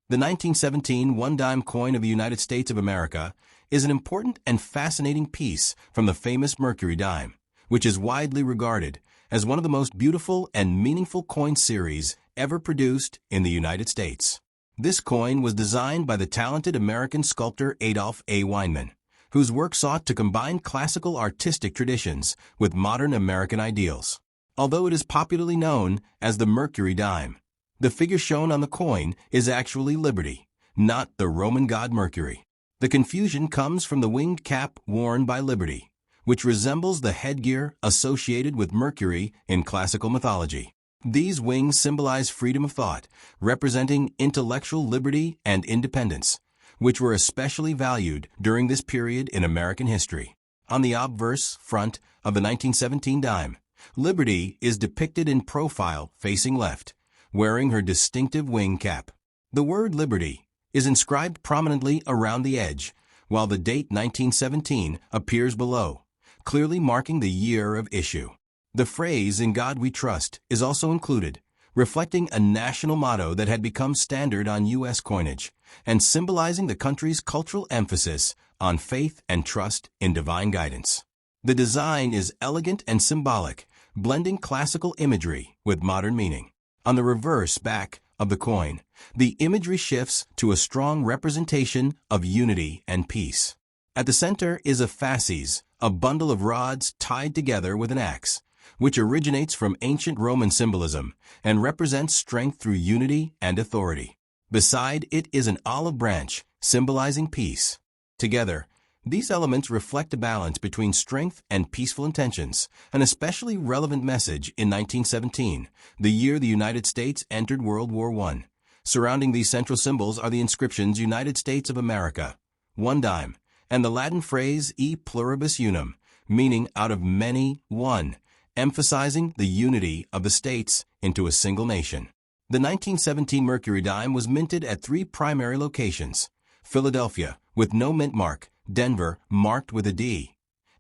The 1917 one-dime coin of the United States of America is an important and fascinating piece from the famous Mercury Dime, which is widely regarded as one of the most beautiful and meaningful coin series ever produced in the United States. This coin was designed by the talented American sculptor Adolph A. Weinman, whose work sought to combine classical artistic traditions with modern American ideals. Although it is popularly known as the Mercury Dime, the figure shown on the coin is actually Liberty, not the Roman god Mercury. The confusion comes from the winged cap worn by Liberty, which resembles the headgear associated with Mercury in classical mythology. These wings symbolize freedom of thought, representing intellectual liberty and independence, which were especially valued during this period in American history. On the obverse front of the 1917 dime, Liberty is depicted in profile facing left, wearing her distinctive wing cap. The word Liberty is inscribed prominently around the edge, while the date 1917 appears below, clearly marking the year of issue. The phrase "In God We Trust" is also included, reflecting a national motto that had become standard on U.S. coinage and symbolizing the country's cultural emphasis on faith and trust in divine guidance. The design is elegant and symbolic, blending classical imagery with modern meaning. On the reverse back of the coin, the imagery shifts to a strong representation of unity and peace. At the center is a fasces, a bundle of rods tied together with an axe, which originates from ancient Roman symbolism and represents strength through unity and authority. Beside it is an olive branch, symbolizing peace. Together, these elements reflect a balance between strength and peaceful intentions, an especially relevant message in 1917, the year the United States entered World War I. Surrounding these central symbols are the inscriptions United States of America, one dime, and the Latin phrase E pluribus unum, meaning out of many, one, emphasizing the unity of the states into a single nation. The 1917 Mercury Dime was minted at 3 primary locations: Philadelphia, with no mint mark, Denver, marked with a D,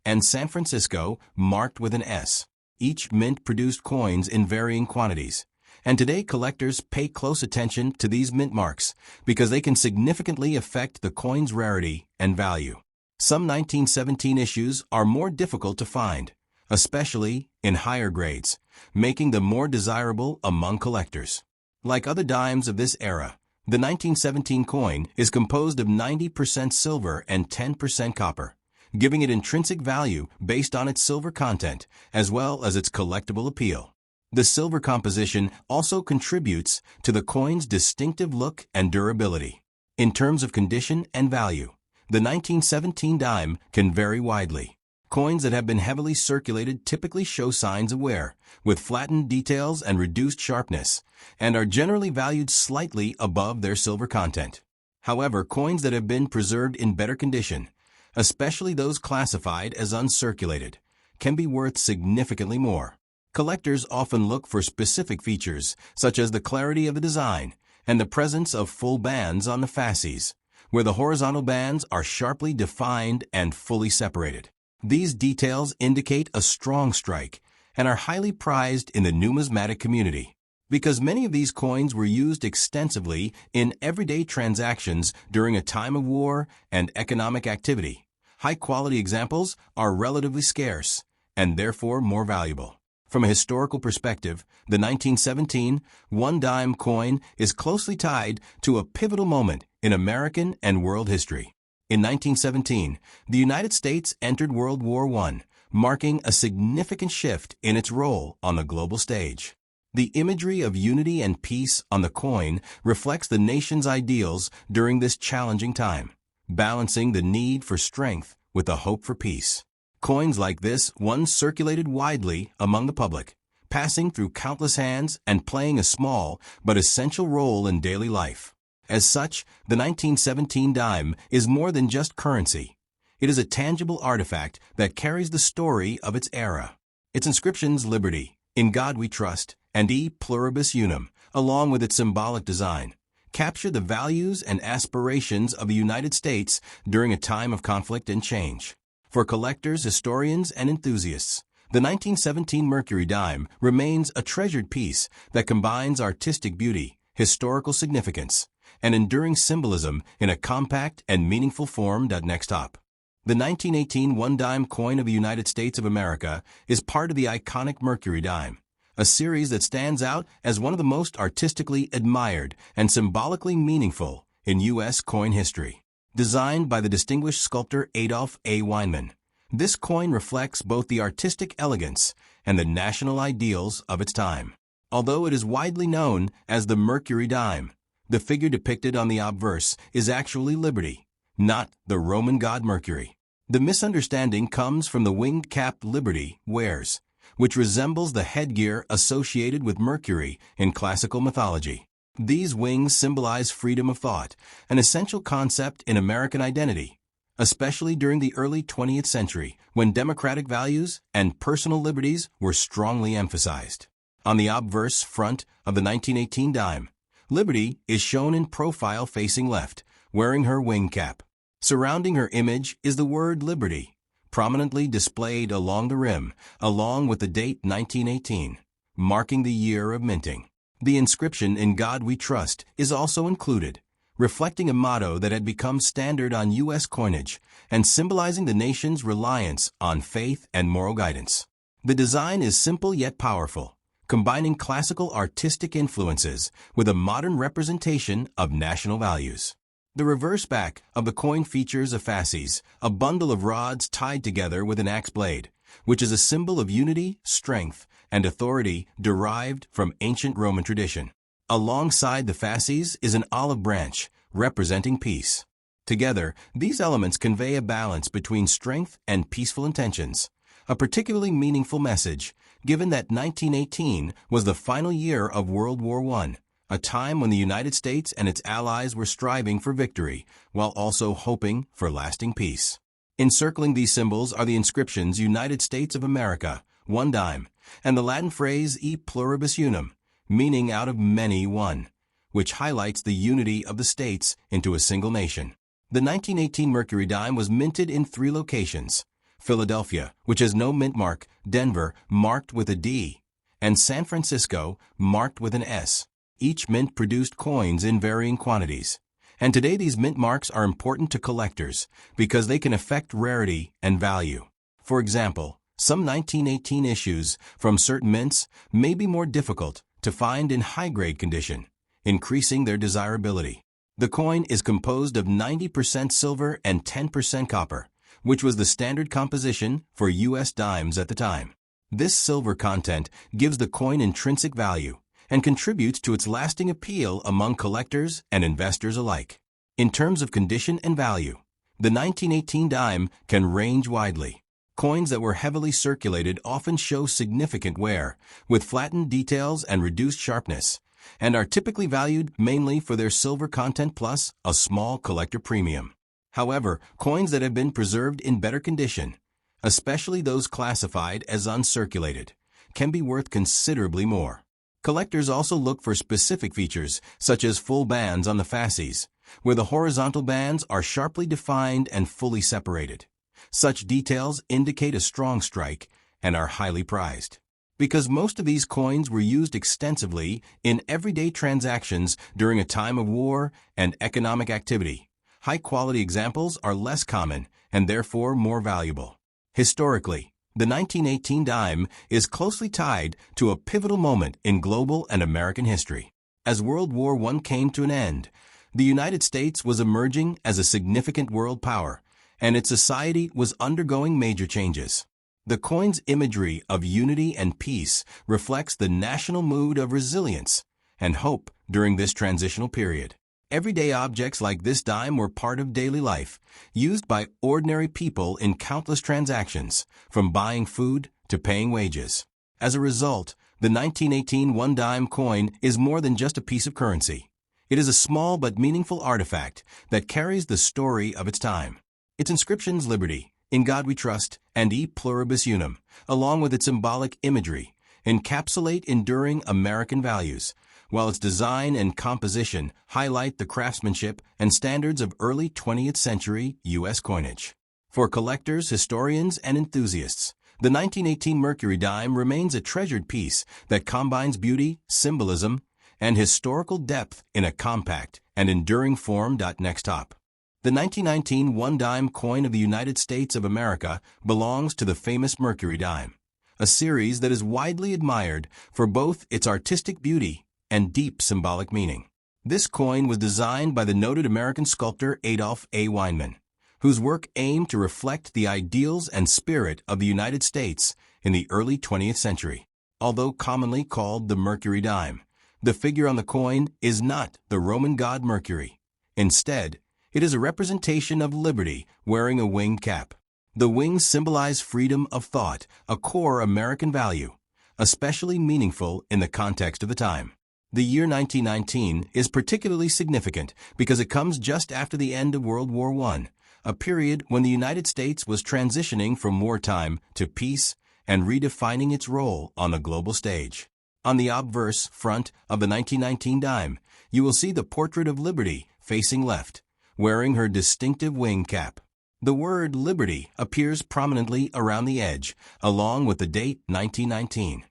and San Francisco, marked with an S. Each mint produced coins in varying quantities, and today collectors pay close attention to these mint marks because they can significantly affect the coin's rarity and value. Some 1917 issues are more difficult to find, especially in higher grades, making them more desirable among collectors. Like other dimes of this era, the 1917 coin is composed of 90% silver and 10% copper, giving it intrinsic value based on its silver content as well as its collectible appeal. The silver composition also contributes to the coin's distinctive look and durability. In terms of condition and value, the 1917 dime can vary widely. Coins that have been heavily circulated typically show signs of wear, with flattened details and reduced sharpness, and are generally valued slightly above their silver content. However, coins that have been preserved in better condition, especially those classified as uncirculated, can be worth significantly more. Collectors often look for specific features, such as the clarity of the design and the presence of full bands on the fasces, where the horizontal bands are sharply defined and fully separated. These details indicate a strong strike and are highly prized in the numismatic community. Because many of these coins were used extensively in everyday transactions during a time of war and economic activity, high-quality examples are relatively scarce and therefore more valuable. From a historical perspective, the 1917 one-dime coin is closely tied to a pivotal moment in American and world history. In 1917, the United States entered World War I, marking a significant shift in its role on the global stage. The imagery of unity and peace on the coin reflects the nation's ideals during this challenging time, balancing the need for strength with the hope for peace. Coins like this once circulated widely among the public, passing through countless hands and playing a small but essential role in daily life. As such, the 1917 dime is more than just currency. It is a tangible artifact that carries the story of its era. Its inscriptions Liberty, In God We Trust, and E pluribus unum, along with its symbolic design, capture the values and aspirations of the United States during a time of conflict and change. For collectors, historians, and enthusiasts, the 1917 Mercury Dime remains a treasured piece that combines artistic beauty, historical significance, and enduring symbolism in a compact and meaningful form. Next up. The 1918 one-dime coin of the United States of America is part of the iconic Mercury Dime, a series that stands out as one of the most artistically admired and symbolically meaningful in U.S. coin history. Designed by the distinguished sculptor Adolph A. Weinman, this coin reflects both the artistic elegance and the national ideals of its time. Although it is widely known as the Mercury Dime, the figure depicted on the obverse is actually Liberty, not the Roman god Mercury. The misunderstanding comes from the winged cap Liberty wears, which resembles the headgear associated with Mercury in classical mythology. These wings symbolize freedom of thought, an essential concept in American identity, especially during the early 20th century when democratic values and personal liberties were strongly emphasized. On the obverse front of the 1918 dime, Liberty is shown in profile facing left, wearing her wing cap. Surrounding her image is the word Liberty, prominently displayed along the rim, along with the date 1918, marking the year of minting. The inscription "In God We Trust" is also included, reflecting a motto that had become standard on U.S. coinage and symbolizing the nation's reliance on faith and moral guidance. The design is simple yet powerful, combining classical artistic influences with a modern representation of national values. The reverse back of the coin features a fasces, a bundle of rods tied together with an axe blade, which is a symbol of unity, strength, and authority derived from ancient Roman tradition. Alongside the fasces is an olive branch, representing peace. Together, these elements convey a balance between strength and peaceful intentions, a particularly meaningful message, given that 1918 was the final year of World War I, a time when the United States and its allies were striving for victory, while also hoping for lasting peace. Encircling these symbols are the inscriptions "United States of America, one dime," and the Latin phrase "E pluribus unum," meaning "out of many one," which highlights the unity of the states into a single nation. The 1918 Mercury Dime was minted in 3 locations: Philadelphia, which has no mint mark, Denver, marked with a D, and San Francisco, marked with an S. Each mint produced coins in varying quantities, and today these mint marks are important to collectors because they can affect rarity and value. For example, some 1918 issues from certain mints may be more difficult to find in high-grade condition, increasing their desirability. The coin is composed of 90% silver and 10% copper, which was the standard composition for U.S. dimes at the time. This silver content gives the coin intrinsic value and contributes to its lasting appeal among collectors and investors alike. In terms of condition and value, the 1918 dime can range widely. Coins that were heavily circulated often show significant wear, with flattened details and reduced sharpness, and are typically valued mainly for their silver content plus a small collector premium. However, coins that have been preserved in better condition, especially those classified as uncirculated, can be worth considerably more. Collectors also look for specific features, such as full bands on the fasces, where the horizontal bands are sharply defined and fully separated. Such details indicate a strong strike and are highly prized. Because most of these coins were used extensively in everyday transactions during a time of war and economic activity, high-quality examples are less common and therefore more valuable. Historically, the 1918 dime is closely tied to a pivotal moment in global and American history. As World War I came to an end, the United States was emerging as a significant world power, and its society was undergoing major changes. The coin's imagery of unity and peace reflects the national mood of resilience and hope during this transitional period. Everyday objects like this dime were part of daily life, used by ordinary people in countless transactions, from buying food to paying wages. As a result, the 1918 one-dime coin is more than just a piece of currency. It is a small but meaningful artifact that carries the story of its time. Its inscriptions "Liberty," "In God We Trust," and "E pluribus unum," along with its symbolic imagery, encapsulate enduring American values, while its design and composition highlight the craftsmanship and standards of early 20th century U.S. coinage. For collectors, historians, and enthusiasts, the 1918 Mercury Dime remains a treasured piece that combines beauty, symbolism, and historical depth in a compact and enduring form. Next top. The 1919 one-dime coin of the United States of America belongs to the famous Mercury Dime, a series that is widely admired for both its artistic beauty and deep symbolic meaning. This coin was designed by the noted American sculptor Adolph A. Weinman, whose work aimed to reflect the ideals and spirit of the United States in the early 20th century. Although commonly called the Mercury Dime, the figure on the coin is not the Roman god Mercury. Instead, it is a representation of liberty wearing a winged cap. The wings symbolize freedom of thought, a core American value, especially meaningful in the context of the time. The year 1919 is particularly significant because it comes just after the end of World War I, a period when the United States was transitioning from wartime to peace and redefining its role on the global stage. On the obverse front of the 1919 dime, you will see the portrait of Liberty facing left, wearing her distinctive wing cap. The word Liberty appears prominently around the edge, along with the date 1919.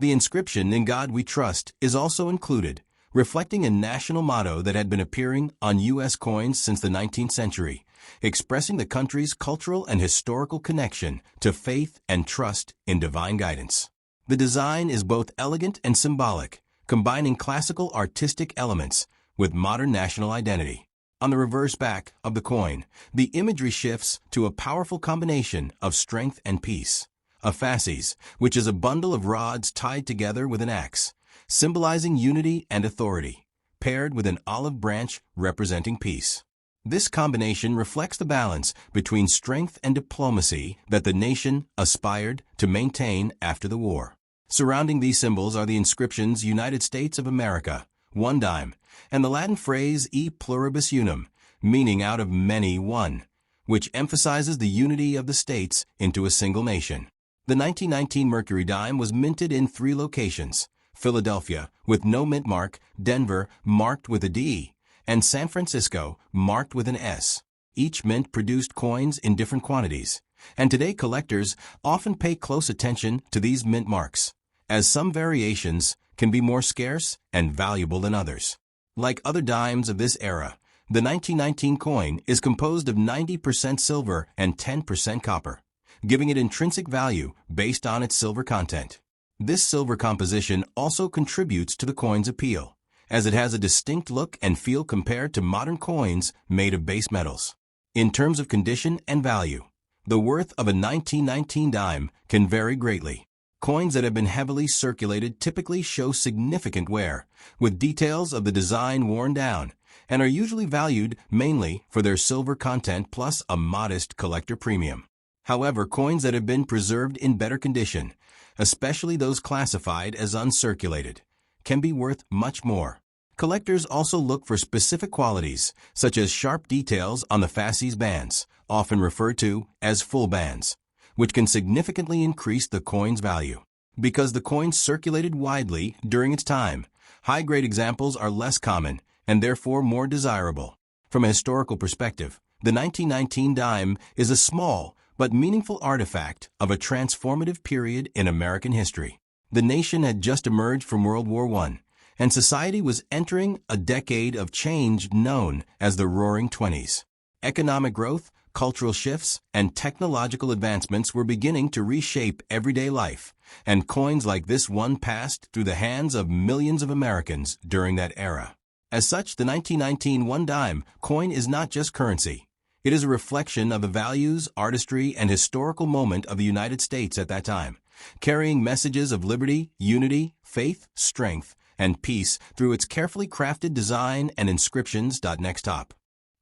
The inscription "In God We Trust" is also included, reflecting a national motto that had been appearing on U.S. coins since the 19th century, expressing the country's cultural and historical connection to faith and trust in divine guidance. The design is both elegant and symbolic, combining classical artistic elements with modern national identity. On the reverse back of the coin, the imagery shifts to a powerful combination of strength and peace. A fasces, which is a bundle of rods tied together with an axe, symbolizing unity and authority, paired with an olive branch representing peace. This combination reflects the balance between strength and diplomacy that the nation aspired to maintain after the war. Surrounding these symbols are the inscriptions "United States of America," one dime, and the Latin phrase "E pluribus unum," meaning "out of many one," which emphasizes the unity of the states into a single nation. The 1919 Mercury Dime was minted in 3 locations: Philadelphia, with no mint mark; Denver, marked with a D; and San Francisco, marked with an S. Each mint produced coins in different quantities, and today collectors often pay close attention to these mint marks, as some variations can be more scarce and valuable than others. Like other dimes of this era, the 1919 coin is composed of 90% silver and 10% copper, giving it intrinsic value based on its silver content. This silver composition also contributes to the coin's appeal, as it has a distinct look and feel compared to modern coins made of base metals. In terms of condition and value, the worth of a 1919 dime can vary greatly. Coins that have been heavily circulated typically show significant wear, with details of the design worn down, and are usually valued mainly for their silver content plus a modest collector premium. However, coins that have been preserved in better condition, especially those classified as uncirculated, can be worth much more. Collectors also look for specific qualities, such as sharp details on the fasces bands, often referred to as full bands, which can significantly increase the coin's value. Because the coin circulated widely during its time, high-grade examples are less common and therefore more desirable. From a historical perspective, the 1919 dime is a small but meaningful artifact of a transformative period in American history. The nation had just emerged from World War I, and society was entering a decade of change known as the Roaring Twenties. Economic growth, cultural shifts, and technological advancements were beginning to reshape everyday life, and coins like this one passed through the hands of millions of Americans during that era. As such, the 1919 one dime coin is not just currency. It is a reflection of the values, artistry, and historical moment of the United States at that time, carrying messages of liberty, unity, faith, strength, and peace through its carefully crafted design and inscriptions. Next top.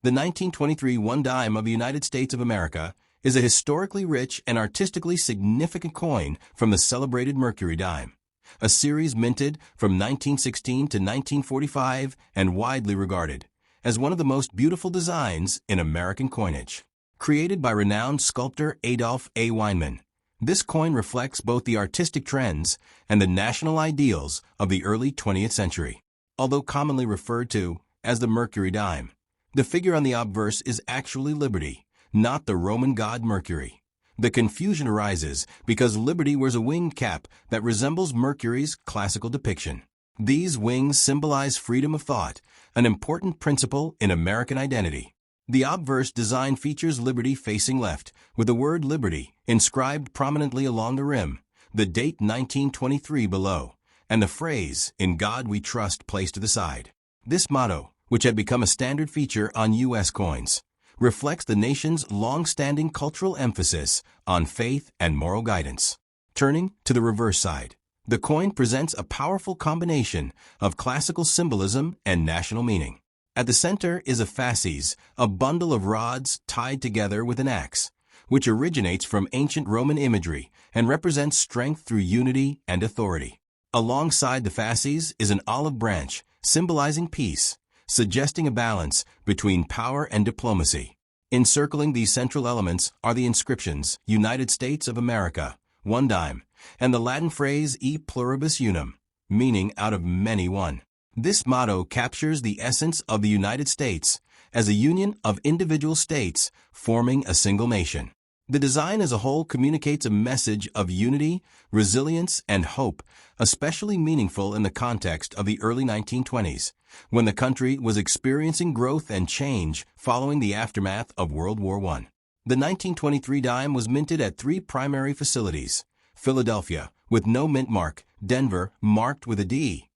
The 1923 one dime of the United States of America is a historically rich and artistically significant coin from the celebrated Mercury Dime, a series minted from 1916 to 1945 and widely regarded as one of the most beautiful designs in American coinage. Created by renowned sculptor Adolph A. Weinman, this coin reflects both the artistic trends and the national ideals of the early 20th century. Although commonly referred to as the Mercury Dime, the figure on the obverse is actually Liberty, not the Roman god Mercury. The confusion arises because Liberty wears a winged cap that resembles Mercury's classical depiction. These wings symbolize freedom of thought, an important principle in American identity. The obverse design features liberty facing left, with the word liberty inscribed prominently along the rim, the date 1923 below, and the phrase, "In God We Trust," placed to the side. This motto, which had become a standard feature on U.S. coins, reflects the nation's long-standing cultural emphasis on faith and moral guidance. Turning to the reverse side, the coin presents a powerful combination of classical symbolism and national meaning. At the center is a fasces, a bundle of rods tied together with an axe, which originates from ancient Roman imagery and represents strength through unity and authority. Alongside the fasces is an olive branch, symbolizing peace, suggesting a balance between power and diplomacy. Encircling these central elements are the inscriptions, United States of America, 1 dime, and the Latin phrase E pluribus unum, meaning out of many one. This motto captures the essence of the United States as a union of individual states forming a single nation. The design as a whole communicates a message of unity, resilience, and hope, especially meaningful in the context of the early 1920s, when the country was experiencing growth and change following the aftermath of World War I. The 1923 dime was minted at 3 primary facilities: Philadelphia, with no mint mark, Denver, marked with a D,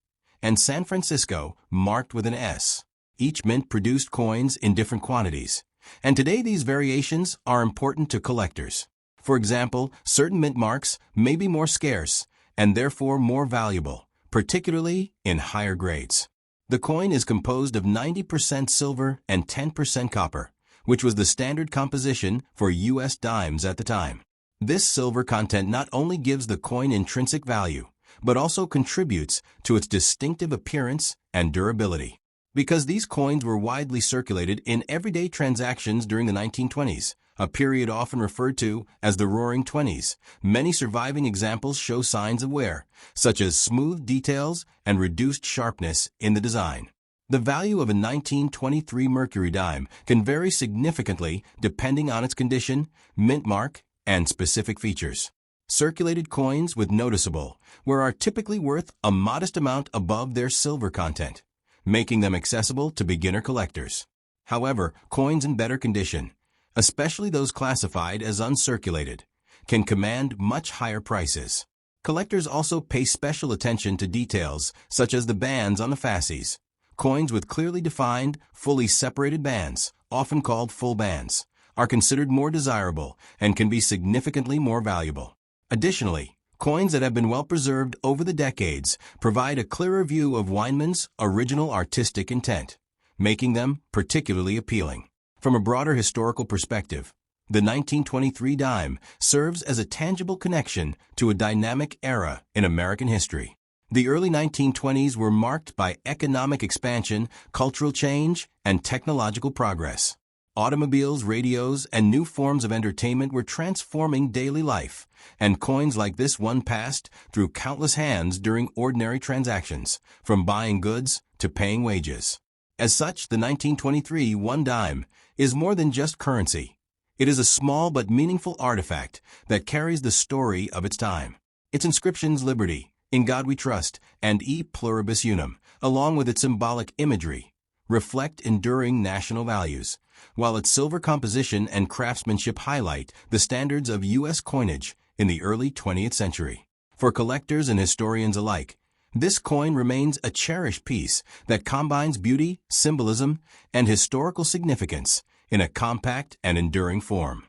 and San Francisco, marked with an S. Each mint produced coins in different quantities, and today these variations are important to collectors. For example, certain mint marks may be more scarce and therefore more valuable, particularly in higher grades. The coin is composed of 90% silver and 10% copper, which was the standard composition for U.S. dimes at the time. This silver content not only gives the coin intrinsic value, but also contributes to its distinctive appearance and durability. Because these coins were widely circulated in everyday transactions during the 1920s, a period often referred to as the Roaring Twenties, many surviving examples show signs of wear, such as smooth details and reduced sharpness in the design. The value of a 1923 Mercury dime can vary significantly depending on its condition, mint mark, and specific features. Circulated coins with noticeable wear are typically worth a modest amount above their silver content, making them accessible to beginner collectors. However, coins in better condition, especially those classified as uncirculated, can command much higher prices. Collectors also pay special attention to details such as the bands on the fasces. Coins with clearly defined, fully separated bands, often called full bands, are considered more desirable and can be significantly more valuable. Additionally, coins that have been well preserved over the decades provide a clearer view of Weinman's original artistic intent, making them particularly appealing. From a broader historical perspective, the 1923 dime serves as a tangible connection to a dynamic era in American history. The early 1920s were marked by economic expansion, cultural change, and technological progress. Automobiles, radios, and new forms of entertainment were transforming daily life, and coins like this one passed through countless hands during ordinary transactions, from buying goods to paying wages. As such, the 1923 1 dime is more than just currency. It is a small but meaningful artifact that carries the story of its time. Its inscriptions, "Liberty, in God We Trust," and E pluribus unum, along with its symbolic imagery, reflect enduring national values, while its silver composition and craftsmanship highlight the standards of U.S. coinage in the early 20th century. For collectors and historians alike, this coin remains a cherished piece that combines beauty, symbolism, and historical significance in a compact and enduring form.